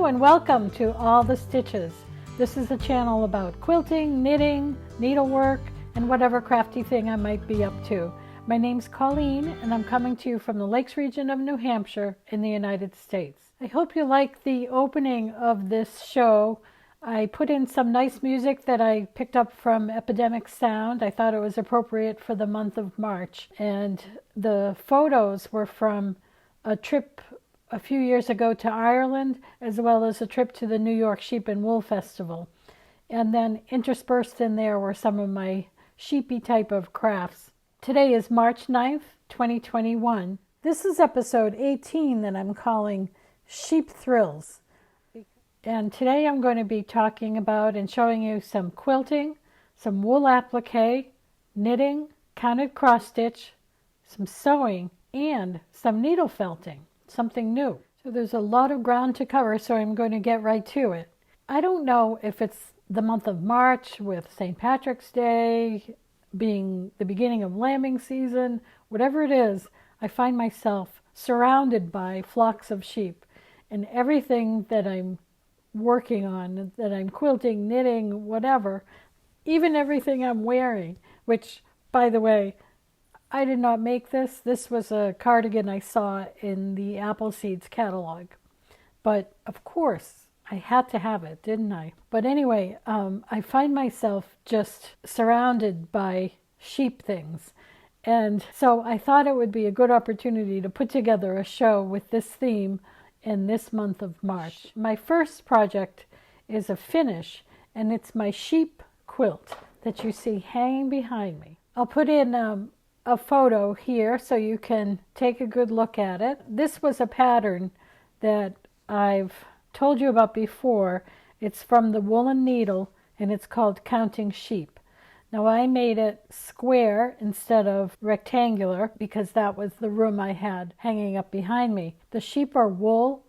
Hello and welcome to All the Stitches. This is a channel about quilting, knitting, needlework, and whatever crafty thing I might be up to. My name's Colleen and I'm coming to you from the Lakes region of New Hampshire in the United States. I hope you like the opening of this show. I put in some nice music that I picked up from Epidemic Sound. I thought it was appropriate for the month of March. And the photos were from a trip a few years ago to Ireland, as well as a trip to the New York Sheep and Wool Festival. And then interspersed in there were some of my sheepy type of crafts. Today is March 9th, 2021. This is episode 18 that I'm calling Sheep Thrills. And today I'm going to be talking about and showing you some quilting, some wool applique, knitting, countercross stitch, some sewing, and some needle felting. Something new. So there's a lot of ground to cover, so I'm going to get right to it. I don't know if it's the month of March with St. Patrick's Day being the beginning of lambing season, whatever it is, I find myself surrounded by flocks of sheep, and everything that I'm working on, that I'm quilting, knitting, whatever, even everything I'm wearing, which, by the way, I did not make this. This was a cardigan I saw in the Appleseeds catalog. But of course, I had to have it, didn't I? But anyway, I find myself just surrounded by sheep things. And so I thought it would be a good opportunity to put together a show with this theme in this month of March. My first project is a finish, and it's my sheep quilt that you see hanging behind me. I'll put in a photo here so you can take a good look at it. This was a pattern that I've told you about before. It's from the Woolen needle and it's called Counting Sheep. Now I made it square instead of rectangular because that was the room I had hanging up behind me. The sheep are wool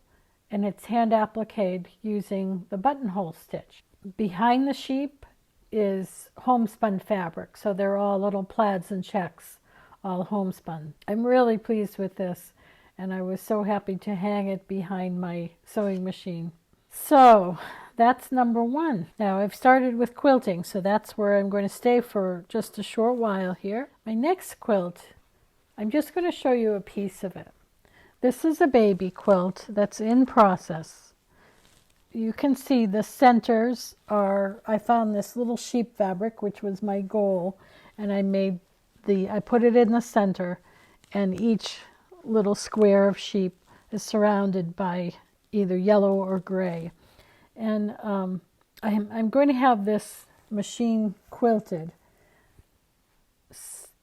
and it's hand appliqued using the buttonhole stitch. Behind the sheep is homespun fabric, so they're all little plaids and checks, all homespun. I'm really pleased with this, and I was so happy to hang it behind my sewing machine. So that's number one. Now I've started with quilting, so that's where I'm going to stay for just a short while here. My next quilt, I'm just going to show you a piece of it. This is a baby quilt that's in process. You can see the centers are, I found this little sheep fabric, which was my goal, and I put it in the center, and each little square of sheep is surrounded by either yellow or gray. And I'm going to have this machine quilted,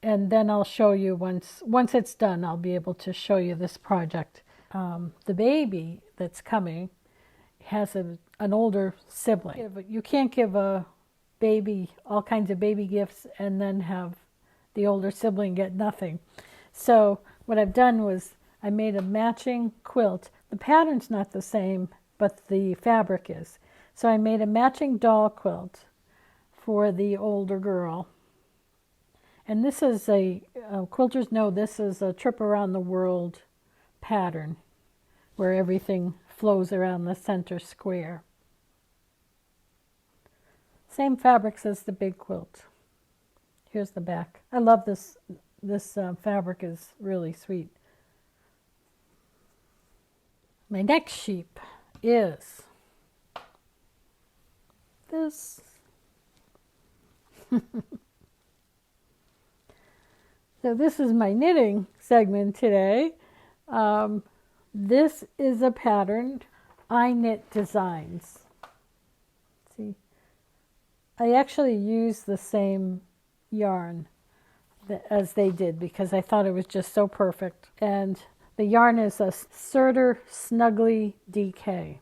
and then I'll show you once it's done, I'll be able to show you this project. The baby that's coming has an older sibling. You can't give a baby all kinds of baby gifts and then have the older sibling get nothing. So what I've done was I made a matching quilt. The pattern's not the same, but the fabric is. So I made a matching doll quilt for the older girl. And this is quilters know this is a trip around the world pattern where everything flows around the center square. Same fabrics as the big quilt. Here's the back. I love this. This fabric is really sweet. My next sheep is this. So this is my knitting segment today. This is a pattern, iknitdesigns. See, I actually use the same yarn as they did because I thought it was just so perfect. And the yarn is a Surter Snuggly DK.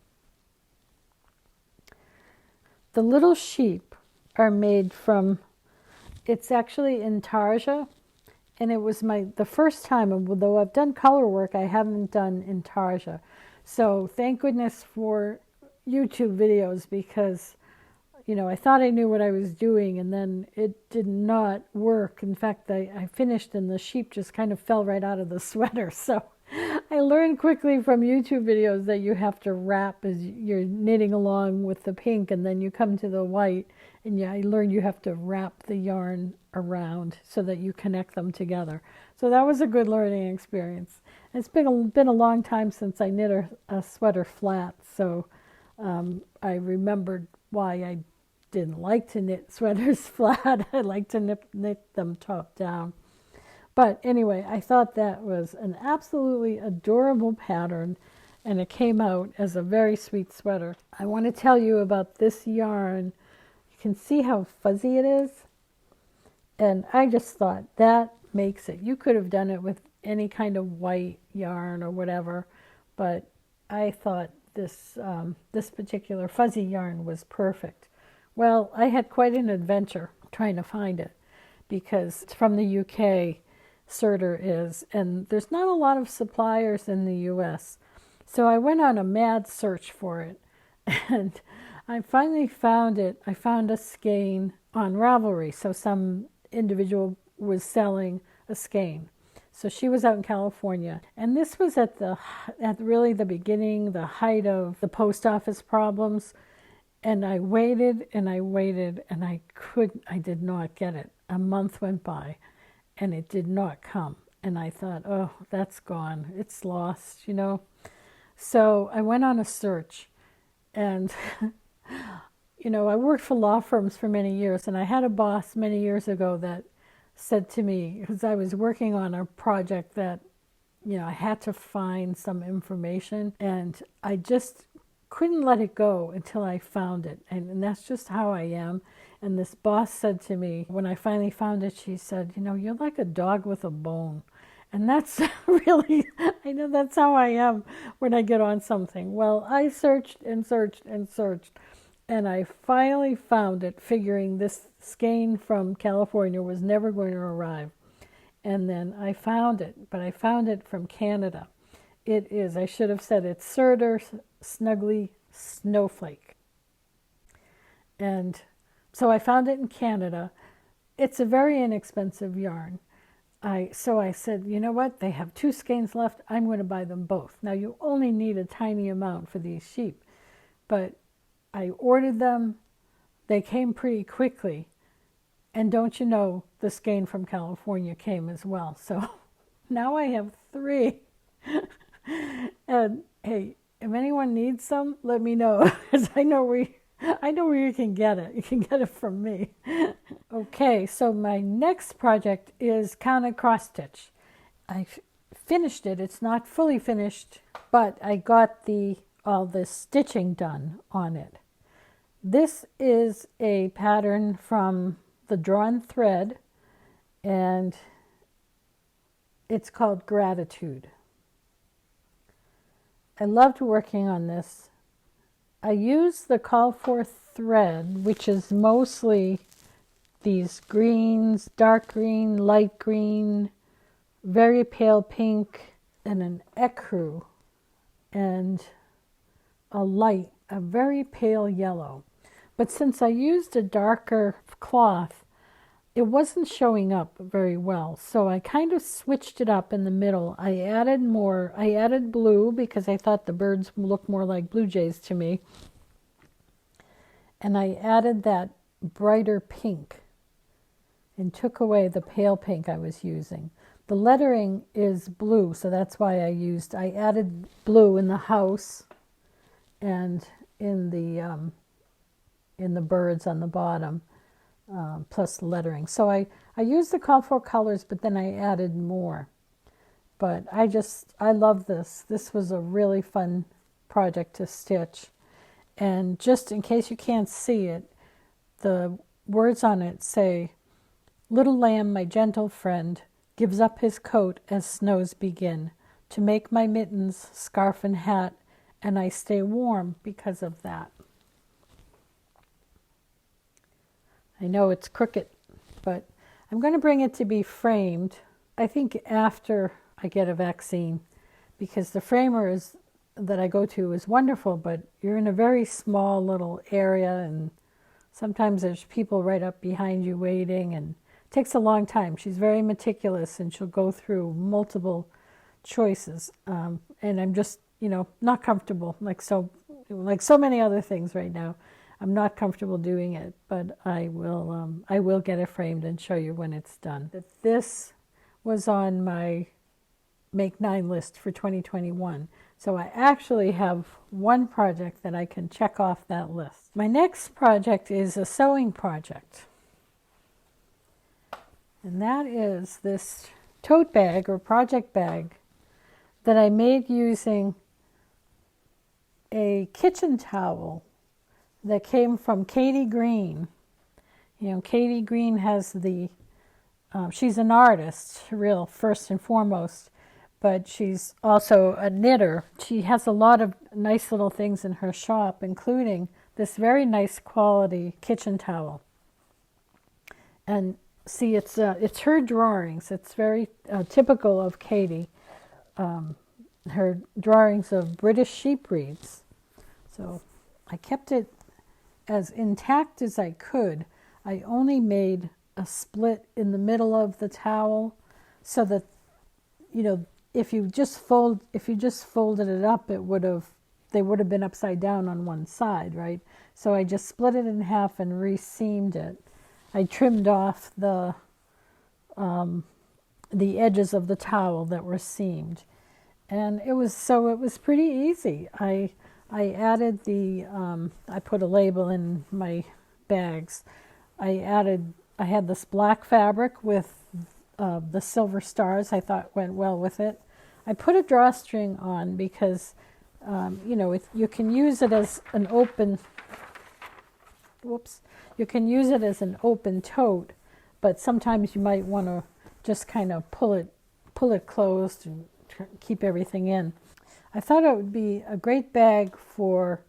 The little sheep are made from, it's actually intarsia, and it was the first time, although I've done color work, I haven't done intarsia. So thank goodness for YouTube videos because I thought I knew what I was doing, and then it did not work. In fact, I finished and the sheep just kind of fell right out of the sweater. So I learned quickly from YouTube videos that you have to wrap as you're knitting along with the pink, and then you come to the white, and I learned you have to wrap the yarn around so that you connect them together. So that was a good learning experience. It's been a long time since I knit a sweater flat, so I remembered why I didn't like to knit sweaters flat. I like to knit them top down. But anyway, I thought that was an absolutely adorable pattern, and it came out as a very sweet sweater. I want to tell you about this yarn. You can see how fuzzy it is, and I just thought that makes it. You could have done it with any kind of white yarn or whatever, but I thought this particular fuzzy yarn was perfect. Well, I had quite an adventure trying to find it, because it's from the UK. Serter is, and there's not a lot of suppliers in the US. So I went on a mad search for it, and I finally found it. I found a skein on Ravelry. So some individual was selling a skein. So she was out in California, and this was at really the beginning, the height of the post office problems. And I waited and I waited, and I did not get it. A month went by, and it did not come. And I thought, oh, that's gone. It's lost, So I went on a search. And, I worked for law firms for many years. And I had a boss many years ago that said to me, because I was working on a project that, I had to find some information. And I just couldn't let it go until I found it. And that's just how I am. And this boss said to me, when I finally found it, she said, you're like a dog with a bone. And that's really, I know that's how I am when I get on something. Well, I searched and searched and searched, and I finally found it, figuring this skein from California was never going to arrive. And then I found it, but I found it from Canada. It is, I should have said it's Serter Snuggly Snowflake. And so I found it in Canada. It's a very inexpensive yarn. So I said, you know what? They have 2 skeins left. I'm going to buy them both. Now, you only need a tiny amount for these sheep. But I ordered them. They came pretty quickly. And don't you know, the skein from California came as well. So now I have 3. And hey, if anyone needs some, let me know. Because I know where you can get it. You can get it from me. Okay, so my next project is Countercross Stitch. I finished it. It's not fully finished, but I got all the stitching done on it. This is a pattern from the Drawn Thread, and it's called Gratitude. I loved working on this. I use the call for thread, which is mostly these greens, dark green, light green, very pale pink, and an ecru, and a very pale yellow. But since I used a darker cloth, it wasn't showing up very well. So I kind of switched it up in the middle. I added blue because I thought the birds looked more like blue jays to me. And I added that brighter pink and took away the pale pink I was using. The lettering is blue, so that's why I added blue in the house and in the birds on the bottom. Plus lettering. So I used the call for colors, but then I added more. But I love this. This was a really fun project to stitch. And just in case you can't see it, the words on it say, "Little lamb, my gentle friend, gives up his coat as snows begin, to make my mittens, scarf and hat, and I stay warm because of that." I know it's crooked, but I'm going to bring it to be framed, I think, after I get a vaccine, because the framer that I go to is wonderful, but you're in a very small little area, and sometimes there's people right up behind you waiting, and it takes a long time. She's very meticulous, and she'll go through multiple choices, and I'm just, not comfortable, like so many other things right now. I'm not comfortable doing it, but I will get it framed and show you when it's done. This was on my Make 9 list for 2021. So I actually have one project that I can check off that list. My next project is a sewing project. And that is this tote bag or project bag that I made using a kitchen towel that came from Katie Green. Katie Green has she's an artist, real first and foremost, but she's also a knitter. She has a lot of nice little things in her shop, including this very nice quality kitchen towel. And see, it's her drawings. It's very typical of Katie. Her drawings of British sheep breeds. So I kept it as intact as I could. I only made a split in the middle of the towel so that, if you just folded it up, they would have been upside down on one side, right? So I just split it in half and re-seamed it. I trimmed off the edges of the towel that were seamed, and it was pretty easy. I added I put a label in my bags. I had this black fabric with the silver stars. I thought went well with it. I put a drawstring on because you can use it as an open. You can use it as an open tote, but sometimes you might want to just kind of pull it closed and keep everything in. I thought it would be a great bag for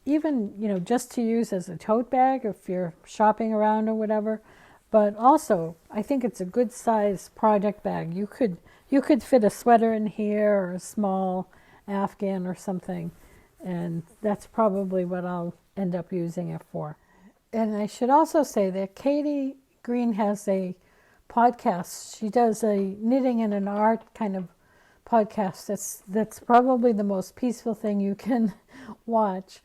even, just to use as a tote bag if you're shopping around or whatever. But also, I think it's a good size project bag. You could fit a sweater in here or a small Afghan or something, and that's probably what I'll end up using it for. And I should also say that Katie Green has a podcast. She does a knitting and an art kind of podcast. That's probably the most peaceful thing you can watch.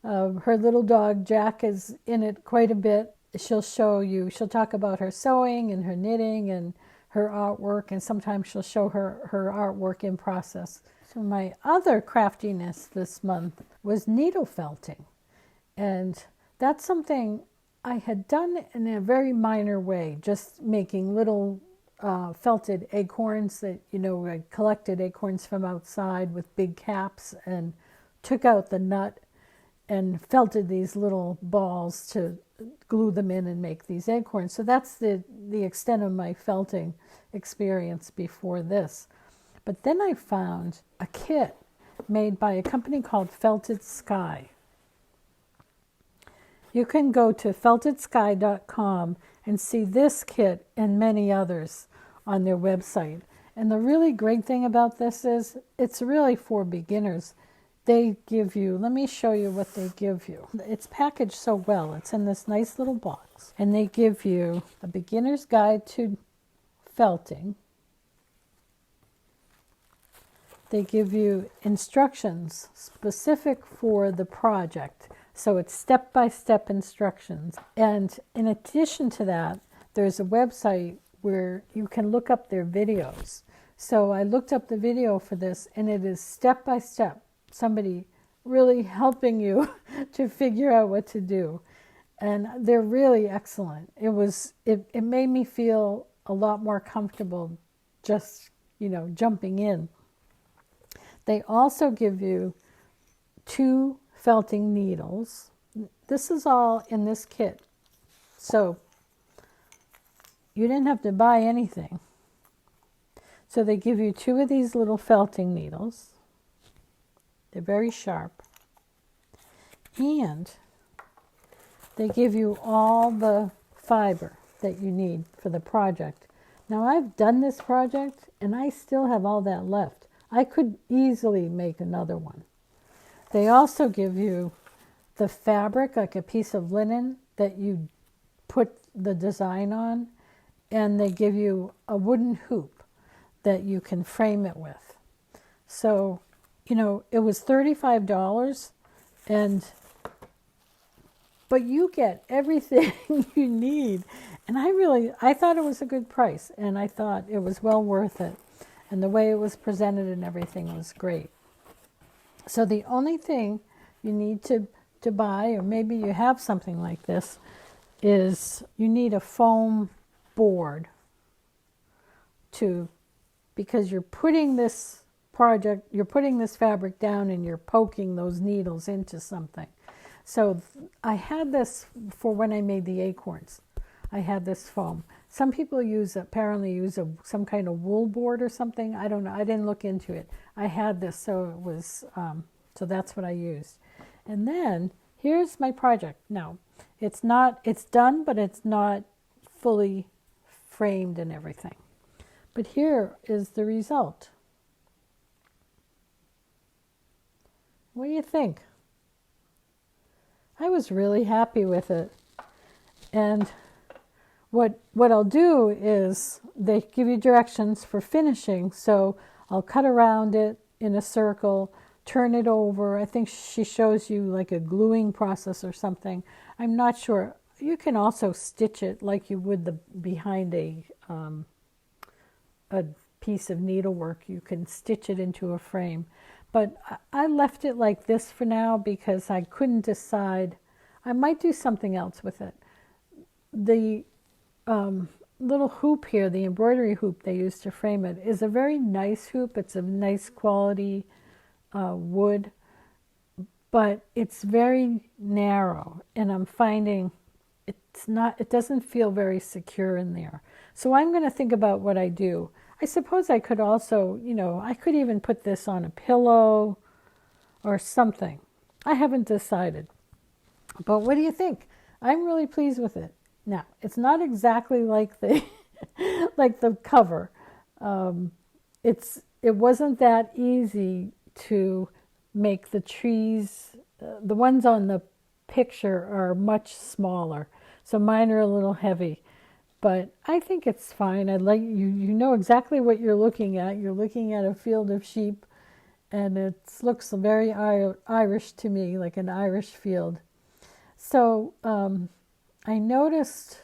Her little dog Jack is in it quite a bit. She'll talk about her sewing and her knitting and her artwork, and sometimes she'll show her artwork in process. So my other craftiness this month was needle felting, and that's something I had done in a very minor way, just making little felted acorns that, I collected acorns from outside with big caps and took out the nut and felted these little balls to glue them in and make these acorns. So that's the extent of my felting experience before this. But then I found a kit made by a company called Felted Sky. You can go to feltedsky.com and see this kit and many others on their website. And the really great thing about this is it's really for beginners. They give you, let me show you what they give you. It's packaged so well. It's in this nice little box. And they give you a beginner's guide to felting. They give you instructions specific for the project. So it's step-by-step instructions. And in addition to that, there's a website where you can look up their videos. So I looked up the video for this, and it is step-by-step. Somebody really helping you to figure out what to do. And they're really excellent. It made me feel a lot more comfortable just, jumping in. They also give you 2 felting needles. This is all in this kit. So you didn't have to buy anything. So they give you 2 of these little felting needles. They're very sharp. And they give you all the fiber that you need for the project. Now I've done this project and I still have all that left. I could easily make another one. They also give you the fabric, like a piece of linen that you put the design on, and they give you a wooden hoop that you can frame it with. So, it was $35, but you get everything you need. And I thought it was a good price, and I thought it was well worth it. And the way it was presented and everything was great. So the only thing you need to buy, or maybe you have something like this, is you need a foam board because you're putting this fabric down and you're poking those needles into something. So I had this for when I made the acorns. I had this foam. Some people apparently use some kind of wool board or something. I don't know. I didn't look into it. I had this, so that's what I used. And then here's my project. Now, it's done, but it's not fully framed and everything. But here is the result. What do you think? I was really happy with it. And what I'll do is they give you directions for finishing. So I'll cut around it in a circle, turn it over. I think she shows you like a gluing process or something. I'm not sure. You can also stitch it like you would behind a piece of needlework. You can stitch it into a frame. But I left it like this for now because I couldn't decide. I might do something else with it. The little hoop here, the embroidery hoop they used to frame it, is a very nice hoop. It's a nice quality wood, but it's very narrow, and I'm finding it doesn't feel very secure in there. So I'm going to think about what I do. I suppose I could also, I could even put this on a pillow or something. I haven't decided. But what do you think? I'm really pleased with it. Now, it's not exactly like the like the cover. It wasn't that easy to make the trees. The ones on the picture are much smaller, so mine are a little heavy. But I think it's fine. You know exactly what you're looking at. You're looking at a field of sheep, and it looks very Irish to me, like an Irish field. So I noticed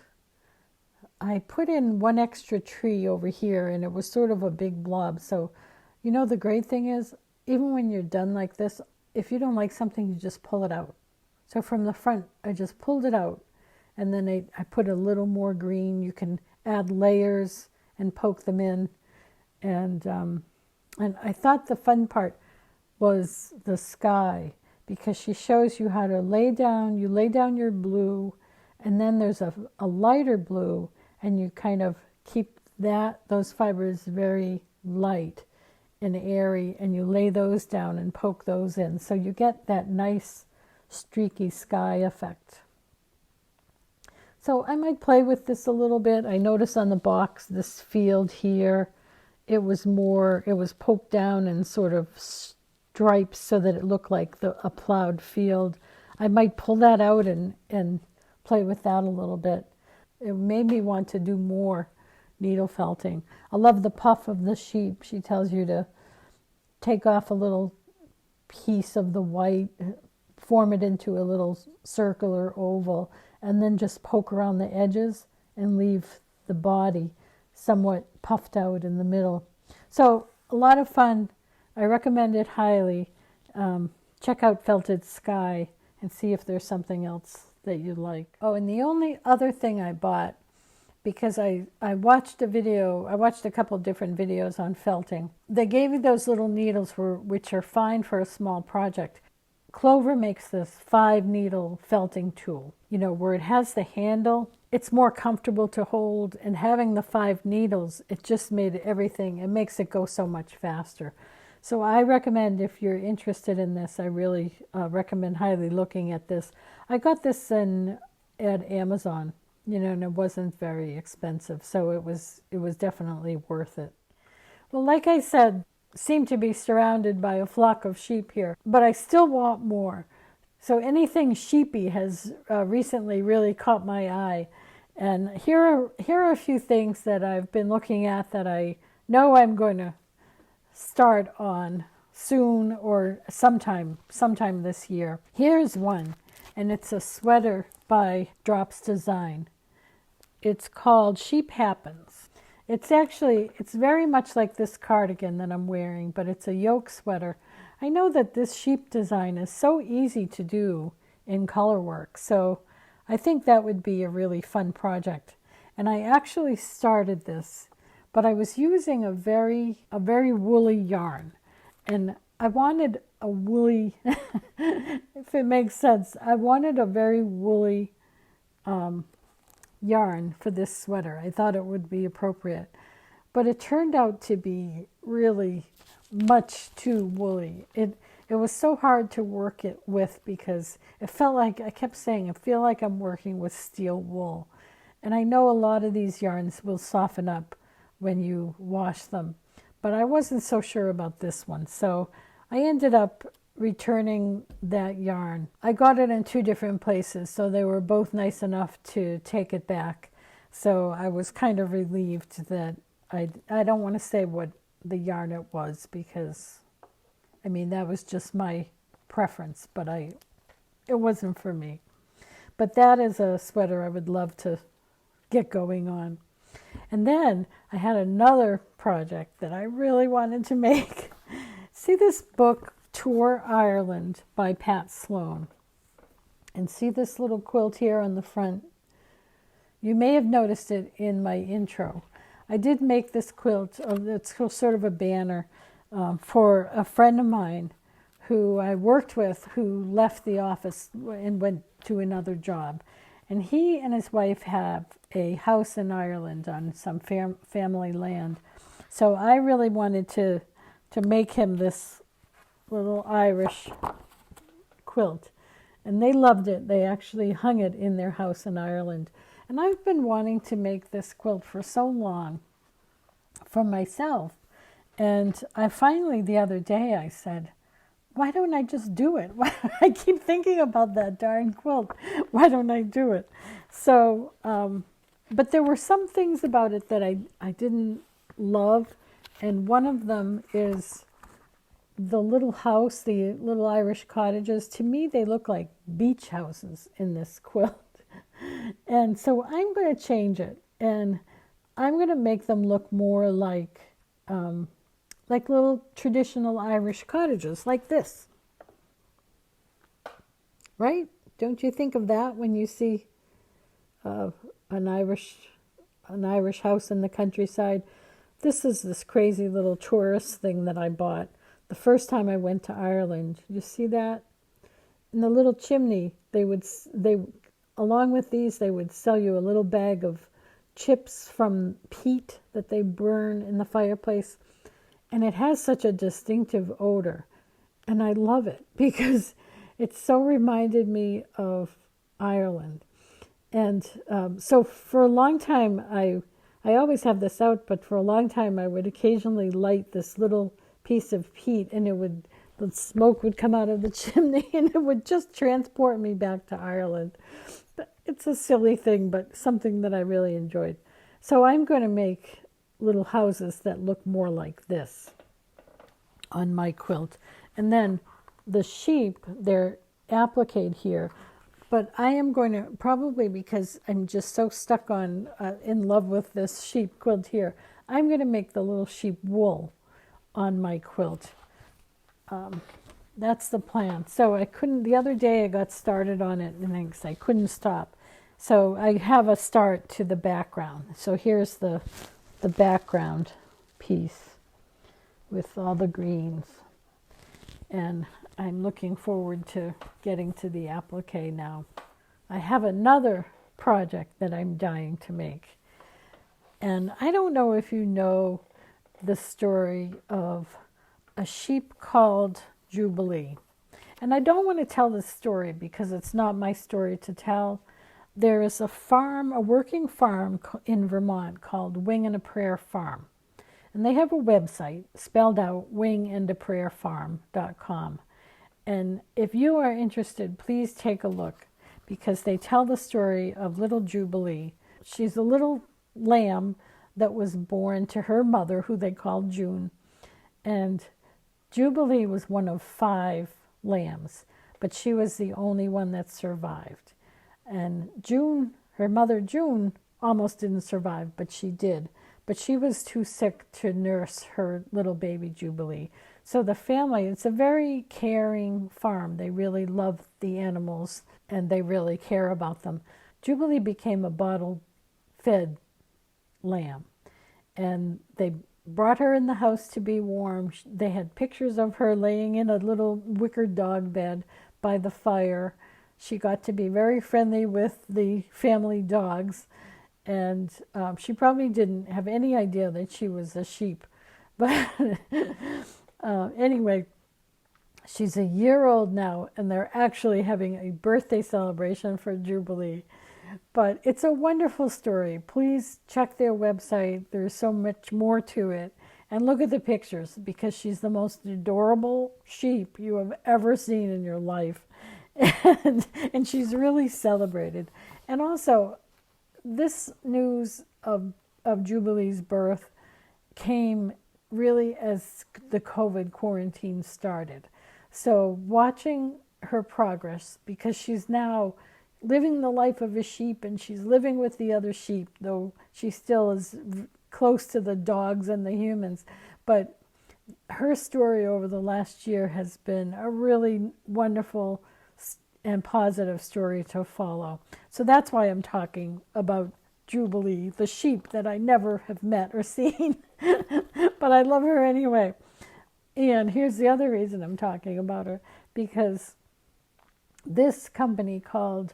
I put in one extra tree over here, and it was sort of a big blob. So, the great thing is, even when you're done like this, if you don't like something, you just pull it out. So from the front, I just pulled it out. And then I put a little more green. You can add layers and poke them in. And I thought the fun part was the sky, because she shows you how to lay down. You lay down your blue, and then there's a lighter blue, and you kind of keep those fibers very light and airy, and you lay those down and poke those in. So you get that nice streaky sky effect. So I might play with this a little bit. I notice on the box, this field here, it was poked down and sort of stripes so that it looked like a plowed field. I might pull that out and play with that a little bit. It made me want to do more needle felting. I love the puff of the sheep. She tells you to take off a little piece of the white, form it into a little circular oval, and then just poke around the edges and leave the body somewhat puffed out in the middle. So a lot of fun. I recommend it highly. Check out Felted Sky and see if there's something else that you like. Oh, and the only other thing I bought, because I watched a couple different videos on felting. They gave me those little needles which are fine for a small project. Clover makes this 5-needle felting tool, where it has the handle. It's more comfortable to hold, and having the 5 needles, it just made everything, it makes it go so much faster. So I recommend, if you're interested in this, I really recommend highly looking at this. I got this at Amazon, and it wasn't very expensive, so it was definitely worth it. Well, like I said, seem to be surrounded by a flock of sheep here, but I still want more. So anything sheepy has recently really caught my eye. And here are a few things that I've been looking at that I know I'm going to start on soon or sometime this year. Here's one, and it's a sweater by Drops Design. It's called Sheep Happens. It's very much like this cardigan that I'm wearing, but it's a yoke sweater. I know that this sheep design is so easy to do in color work, so I think that would be a really fun project. And I actually started this, but I was using a very woolly yarn, and I wanted a woolly, if it makes sense, I wanted a very woolly yarn for this sweater. I thought it would be appropriate, but it turned out to be really much too woolly. It was so hard to work it with because it felt like, I kept saying, I feel like I'm working with steel wool. And I know a lot of these yarns will soften up when you wash them, but I wasn't so sure about this one. So I ended up returning that yarn. I got it in 2 different places, so they were both nice enough to take it back. So I was kind of relieved that I don't want to say what the yarn it was, because I mean, that was just my preference, but it wasn't for me. But that is a sweater I would love to get going on. And then I had another project that I really wanted to make. See this book, Tour Ireland by Pat Sloan. And see this little quilt here on the front. You may have noticed it in my intro. I did make this quilt, it's sort of a banner, for a friend of mine who I worked with, who left the office and went to another job. And he and his wife have a house in Ireland on some family land. So I really wanted to make him this little Irish quilt. And they loved it. They actually hung it in their house in Ireland. And I've been wanting to make this quilt for so long for myself. And I finally, the other day, I said, why don't I just do it? I keep thinking about that darn quilt. Why don't I do it? So, but there were some things about it that I didn't love. And one of them is the little house, the little Irish cottages. To me, they look like beach houses in this quilt. And so I'm going to change it. And I'm going to make them look more like little traditional Irish cottages, like this. Right? Don't you think of that when you see an Irish house in the countryside? This is this crazy little tourist thing that I bought the first time I went to Ireland. You see that? In the little chimney, they along with these, they would sell you a little bag of chips from peat that they burn in the fireplace. And it has such a distinctive odor. And I love it because it so reminded me of Ireland. And so for a long time, I always have this out, but for a long time I would occasionally light this little piece of peat, and the smoke would come out of the chimney, and it would just transport me back to Ireland. But it's a silly thing, but something that I really enjoyed. So I'm going to make little houses that look more like this on my quilt. And then the sheep, they're appliqued here. But I am going to, probably because I'm just so stuck on, in love with this sheep quilt here, I'm going to make the little sheep wool on my quilt. That's the plan. So the other day I got started on it and I couldn't stop. So I have a start to the background. So here's the background piece with all the greens. And I'm looking forward to getting to the applique now. I have another project that I'm dying to make. And I don't know if you know the story of a sheep called Jubilee. And I don't want to tell this story because it's not my story to tell. There is a working farm in Vermont called Wing and a Prayer Farm. And they have a website spelled out wingandaprayerfarm.com. And if you are interested, please take a look because they tell the story of little Jubilee. She's a little lamb that was born to her mother, who they called June. And Jubilee was one of 5 lambs, but she was the only one that survived. And June, her mother June, almost didn't survive, but she did. But she was too sick to nurse her little baby Jubilee. So the family, it's a very caring farm. They really love the animals and they really care about them. Jubilee became a bottle-fed lamb, and they brought her in the house to be warm. They had pictures of her laying in a little wicker dog bed by the fire. She got to be very friendly with the family dogs, and she probably didn't have any idea that she was a sheep. But anyway, she's a year old now, and they're actually having a birthday celebration for Jubilee. But it's a wonderful story. Please check their website. There's so much more to it. And look at the pictures, because she's the most adorable sheep you have ever seen in your life. And she's really celebrated. And also, this news of Jubilee's birth came really as the COVID quarantine started. So watching her progress, because she's now living the life of a sheep, and she's living with the other sheep, though she still is close to the dogs and the humans. But her story over the last year has been a really wonderful and positive story to follow. So that's why I'm talking about Jubilee, the sheep that I never have met or seen, but I love her anyway. And here's the other reason I'm talking about her, because this company called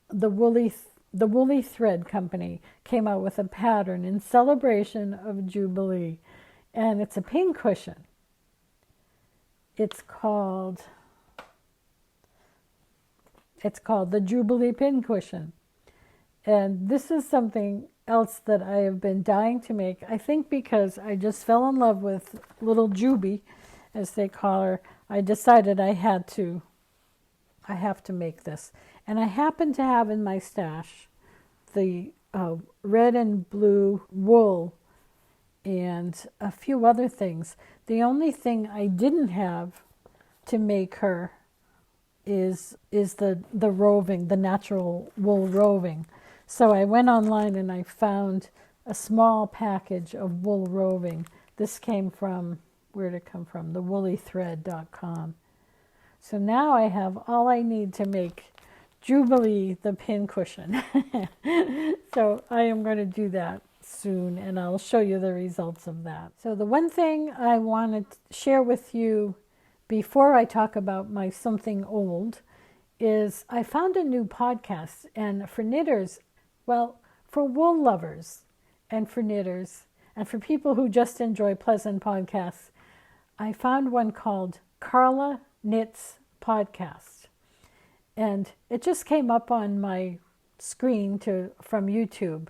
the Woolly Thread Company came out with a pattern in celebration of Jubilee, and it's a pin cushion. It's called the Jubilee Pin Cushion. And this is something else that I have been dying to make. I think because I just fell in love with little Juby, as they call her, I decided I have to make this. And I happen to have in my stash the red and blue wool and a few other things. The only thing I didn't have to make her is the roving, the natural wool roving. So I went online and I found a small package of wool roving. This came from, where'd it come from? thewoollythread.com. So now I have all I need to make Jubilee the pin cushion. So I am going to do that soon, and I'll show you the results of that. So the one thing I want to share with you before I talk about my something old is I found a new podcast, and for knitters, well, for wool lovers and for knitters and for people who just enjoy pleasant podcasts, I found one called Carla Knits Podcast. And it just came up on my screen from YouTube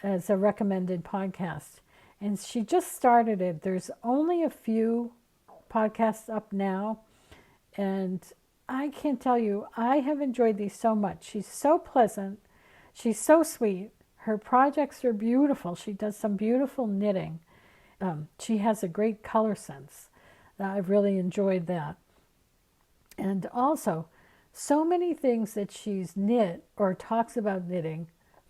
as a recommended podcast. And she just started it. There's only a few podcasts up now, and I can't tell you, I have enjoyed these so much. She's so pleasant. She's so sweet. Her projects are beautiful. She does some beautiful knitting. She has a great color sense. I've really enjoyed that. And also, so many things that she's knit or talks about knitting,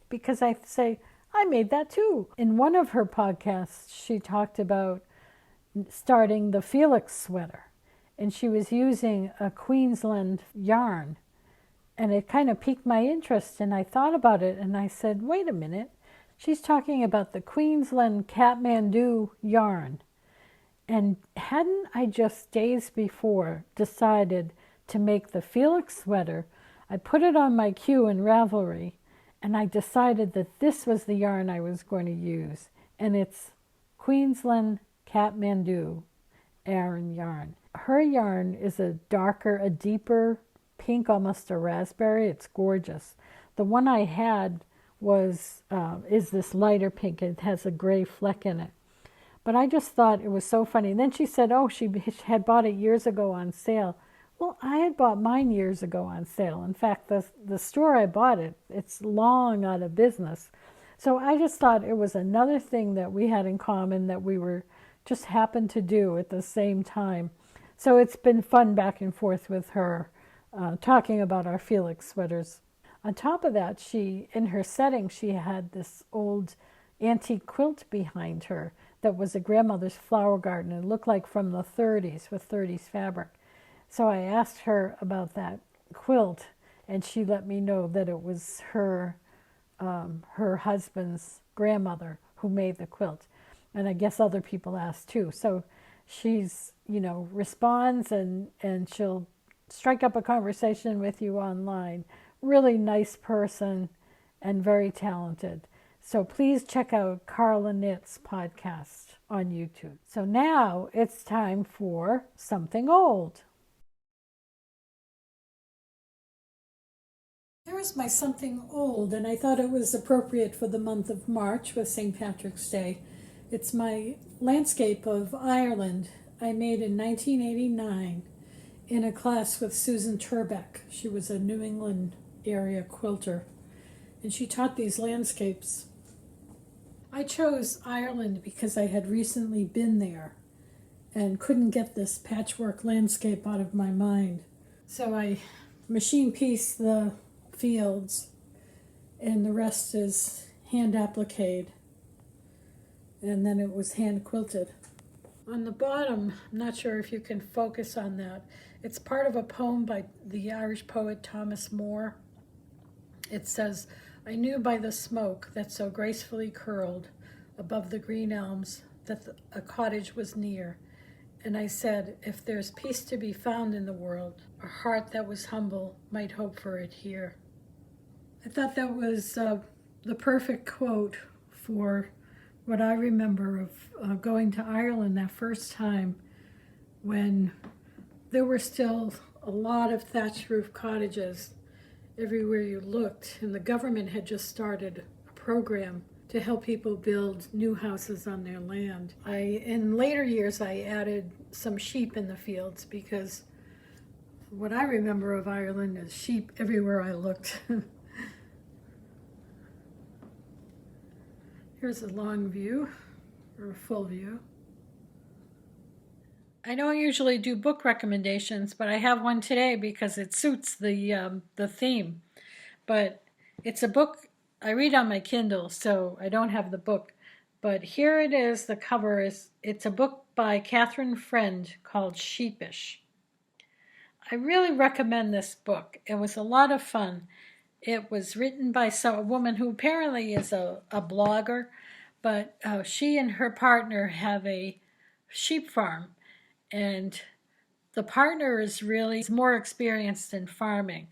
because I say, I made that too. In one of her podcasts, she talked about starting the Felix sweater, and she was using a Queensland yarn, and it kind of piqued my interest, and I thought about it, and I said, wait a minute, she's talking about the Queensland Kathmandu yarn. And hadn't I just days before decided to make the Felix sweater, I put it on my queue in Ravelry, and I decided that this was the yarn I was going to use, and it's Queensland Kathmandu Aran yarn. Her yarn is a deeper pink, almost a raspberry. It's gorgeous. The one I had is this lighter pink. It has a gray fleck in it. But I just thought it was so funny. And then she said, oh, she had bought it years ago on sale. Well, I had bought mine years ago on sale. In fact, the store I bought it, it's long out of business. So I just thought it was another thing that we had in common that we were just happened to do at the same time. So it's been fun back and forth with her, talking about our Felix sweaters. On top of that, in her setting, she had this old antique quilt behind her that was a grandmother's flower garden. It looked like from the 30s with 30s fabric. So I asked her about that quilt, and she let me know that it was her husband's grandmother who made the quilt. And I guess other people asked too. So she's, responds and she'll strike up a conversation with you online. Really nice person and very talented. So please check out Carla Knits Podcast on YouTube. So now it's time for something old. Here is my something old, and I thought it was appropriate for the month of March with St. Patrick's Day. It's my landscape of Ireland I made in 1989 in a class with Susan Turbeck. She was a New England area quilter, and she taught these landscapes. I chose Ireland because I had recently been there and couldn't get this patchwork landscape out of my mind. So I machine pieced the fields, and the rest is hand appliqued, and then it was hand quilted. On the bottom, I'm not sure if you can focus on that, it's part of a poem by the Irish poet Thomas Moore. It says, "I knew by the smoke that so gracefully curled above the green elms that a cottage was near. And I said, if there's peace to be found in the world, a heart that was humble might hope for it here." I thought that was the perfect quote for what I remember of going to Ireland that first time, when there were still a lot of thatched roof cottages everywhere you looked, and the government had just started a program to help people build new houses on their land. In later years, I added some sheep in the fields, because what I remember of Ireland is sheep everywhere I looked. Here's a long view, or a full view. I don't usually do book recommendations, but I have one today because it suits the theme. But it's a book I read on my Kindle, so I don't have the book. But here it is, the cover it's a book by Catherine Friend called Sheepish. I really recommend this book. It was a lot of fun. It was written by a woman who apparently is a blogger, but she and her partner have a sheep farm, and the partner is really more experienced in farming.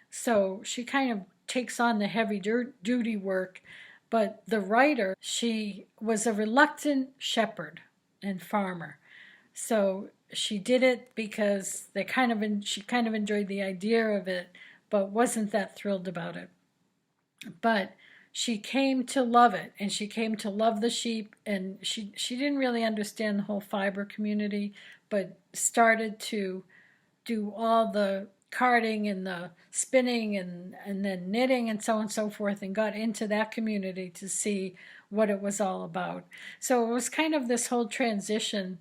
So she kind of takes on the heavy duty work, but the writer, she was a reluctant shepherd and farmer. So she did it because she kind of enjoyed the idea of it, but wasn't that thrilled about it. But she came to love it, and she came to love the sheep, and she didn't really understand the whole fiber community, but started to do all the carding and the spinning and then knitting and so on and so forth, and got into that community to see what it was all about. So it was kind of this whole transition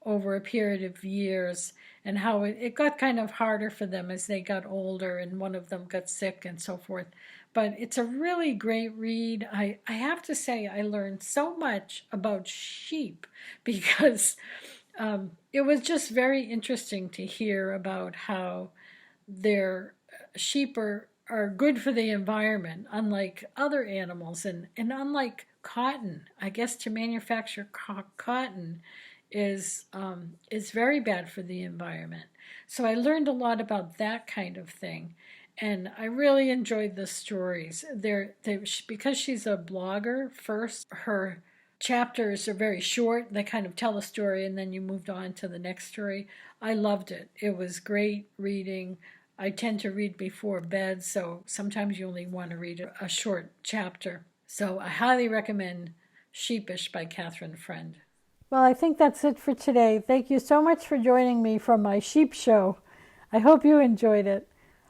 over a period of years, and how it got kind of harder for them as they got older, and one of them got sick and so forth. But it's a really great read. I have to say I learned so much about sheep, because it was just very interesting to hear about how their sheep are good for the environment, unlike other animals, and unlike cotton. I guess to manufacture cotton is very bad for the environment. So I learned a lot about that kind of thing, and I really enjoyed the stories. Because she's a blogger first, her chapters are very short. They kind of tell a story, and then you moved on to the next story. I loved it. It was great reading. I tend to read before bed, so sometimes you only want to read a short chapter. So I highly recommend Sheepish by Catherine Friend. Well, I think that's it for today. Thank you so much for joining me from my sheep show. I hope you enjoyed it.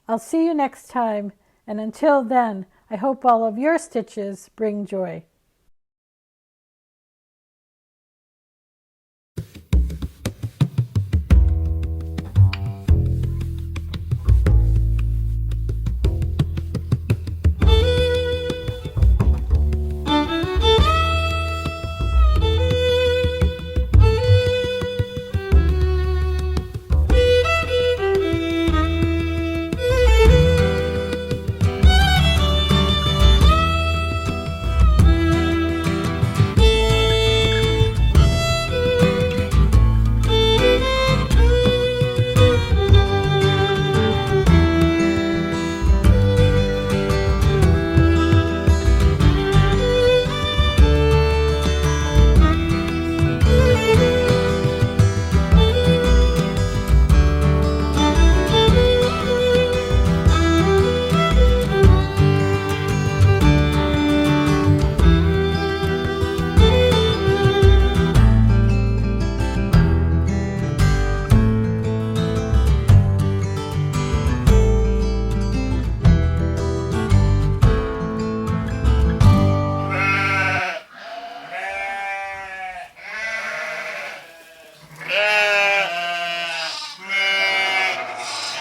I'll see you next time, and until then, I I hope all of your stitches bring joy.